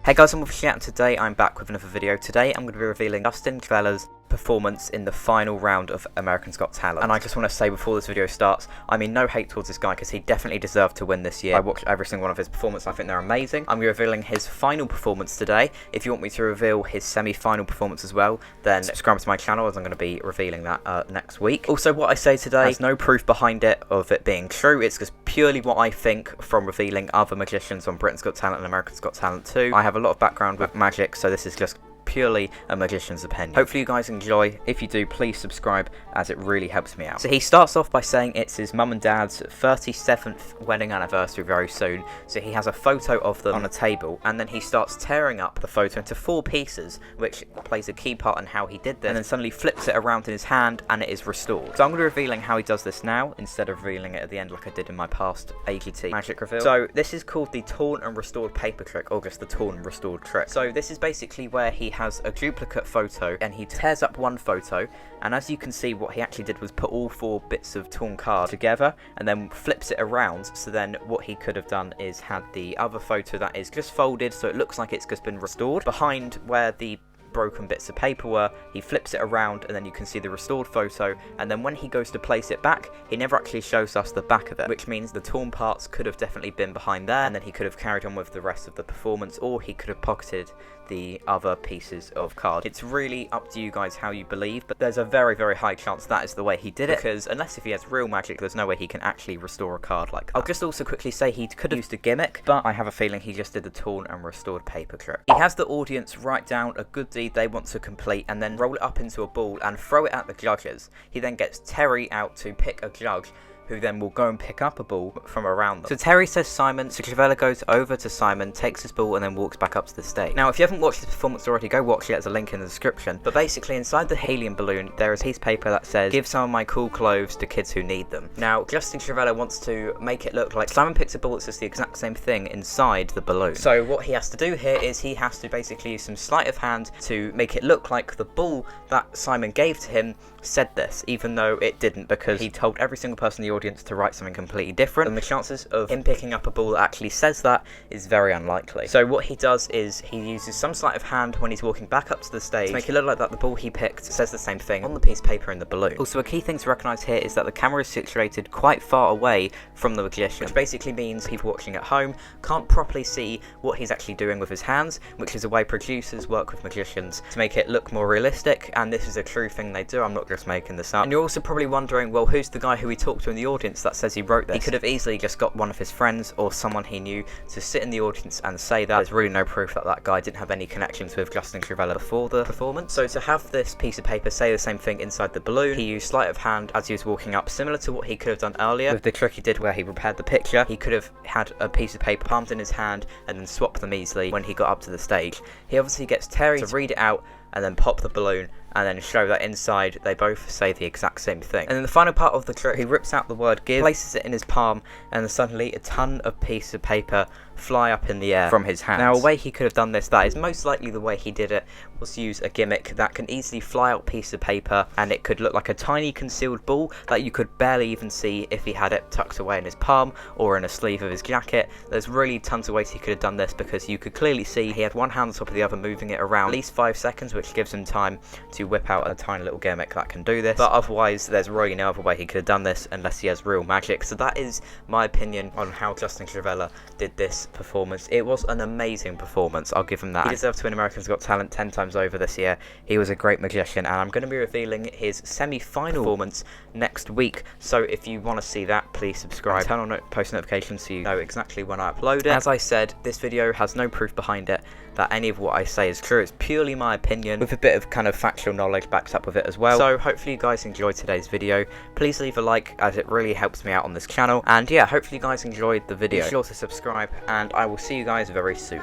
Hey guys, I'm with Shoutout, and today I'm back with another video. Today I'm going to be revealing Dustin Tavella's performance in the final round of America's Got Talent. And I just want to say before this video starts, I mean no hate towards this guy because he definitely deserved to win this year. I watched every single one of his performances, I think they're amazing. I'm revealing his final performance today. If you want me to reveal his semi-final performance as well, then subscribe to my channel as I'm going to be revealing that next week. Also, what I say today has no proof behind it of it being true. It's just purely what I think from revealing other magicians on Britain's Got Talent and America's Got Talent too. I have a lot of background with magic, so this is just purely a magician's opinion. Hopefully you guys enjoy. If you do, please subscribe as it really helps me out. So he starts off by saying it's his mum and dad's 37th wedding anniversary very soon. So he has a photo of them on a table, and then he starts tearing up the photo into 4 pieces, which plays a key part in how he did this, and then suddenly flips it around in his hand and it is restored. So I'm going to be revealing how he does this now instead of revealing it at the end like I did in my past AGT magic reveal. So this is called the torn and restored paper trick, or just the torn and restored trick. So this is basically where he has a duplicate photo and he tears up one photo, and as you can see what he actually did was put all 4 bits of torn card together and then flips it around. So then what he could have done is had the other photo that is just folded so it looks like it's just been restored. Behind where the broken bits of paper were, he flips it around and then you can see the restored photo, and then when he goes to place it back, he never actually shows us the back of it, which means the torn parts could have definitely been behind there, and then he could have carried on with the rest of the performance, or he could have pocketed the other pieces of card. It's really up to you guys how you believe, but there's a very, very high chance that is the way he did it, because unless if he has real magic, there's no way he can actually restore a card like that. I'll just also quickly say he could have used a gimmick, but I have a feeling he just did the torn and restored paper trick. He has the audience write down a good deed they want to complete and then roll it up into a ball and throw it at the judges. He then gets Terry out to pick a judge, who then will go and pick up a ball from around them. So Terry says Simon, so Tavella goes over to Simon, takes his ball and then walks back up to the stage. Now if you haven't watched this performance already, go watch it, there's a link in the description. But basically inside the helium balloon there is a piece of paper that says, "Give some of my cool clothes to kids who need them." Now Dustin Tavella wants to make it look like Simon picks a ball that says the exact same thing inside the balloon. So what he has to do here is he has to basically use some sleight of hand to make it look like the ball that Simon gave to him said this, even though it didn't, because he told every single person in the audience to write something completely different, and the chances of him picking up a ball that actually says that is very unlikely. So what he does is he uses some sleight of hand when he's walking back up to the stage to make it look like that the ball he picked says the same thing on the piece of paper in the balloon. Also, a key thing to recognise here is that the camera is situated quite far away from the magician, which basically means people watching at home can't properly see what he's actually doing with his hands, which is a way producers work with magicians to make it look more realistic, and this is a true thing they do. I'm not just making this up. And you're also probably wondering, well, who's the guy who he talked to in the audience that says he wrote this? He could have easily just got one of his friends or someone he knew to sit in the audience and say that. There's really no proof that that guy didn't have any connections with Dustin Tavella before the performance. So to have this piece of paper say the same thing inside the balloon, he used sleight of hand as he was walking up, similar to what he could have done earlier with the trick he did where he prepared the picture. He could have had a piece of paper palmed in his hand and then swapped them easily when he got up to the stage. He obviously gets Terry to read it out and then pop the balloon and then show that inside they both say the exact same thing. And in the final part of the trick, he rips out the word give, places it in his palm, and then suddenly a ton of pieces of paper fly up in the air from his hand. Now a way he could have done this that is most likely the way he did it was to use a gimmick that can easily fly out piece of paper, and it could look like a tiny concealed ball that you could barely even see if he had it tucked away in his palm or in a sleeve of his jacket. There's really tons of ways he could have done this, because you could clearly see he had one hand on top of the other moving it around at least 5 seconds, which gives him time to whip out a tiny little gimmick that can do this. But otherwise there's really no other way he could have done this unless he has real magic. So that is my opinion on how Dustin Tavella did this performance. It was an amazing performance, I'll give him that. He deserved to win America's Got Talent 10 times over this year. He was a great magician, and I'm going to be revealing his semi-final performance next week. So if you want to see that, please subscribe, turn on post notifications so you know exactly when I upload it. As I said, this video has no proof behind it that any of what I say is true. It's purely my opinion with a bit of kind of factual knowledge backed up with it as well. So hopefully you guys enjoyed today's video. Please leave a like as it really helps me out on this channel. And yeah, hopefully you guys enjoyed the video. Be sure to subscribe, and I will see you guys very soon.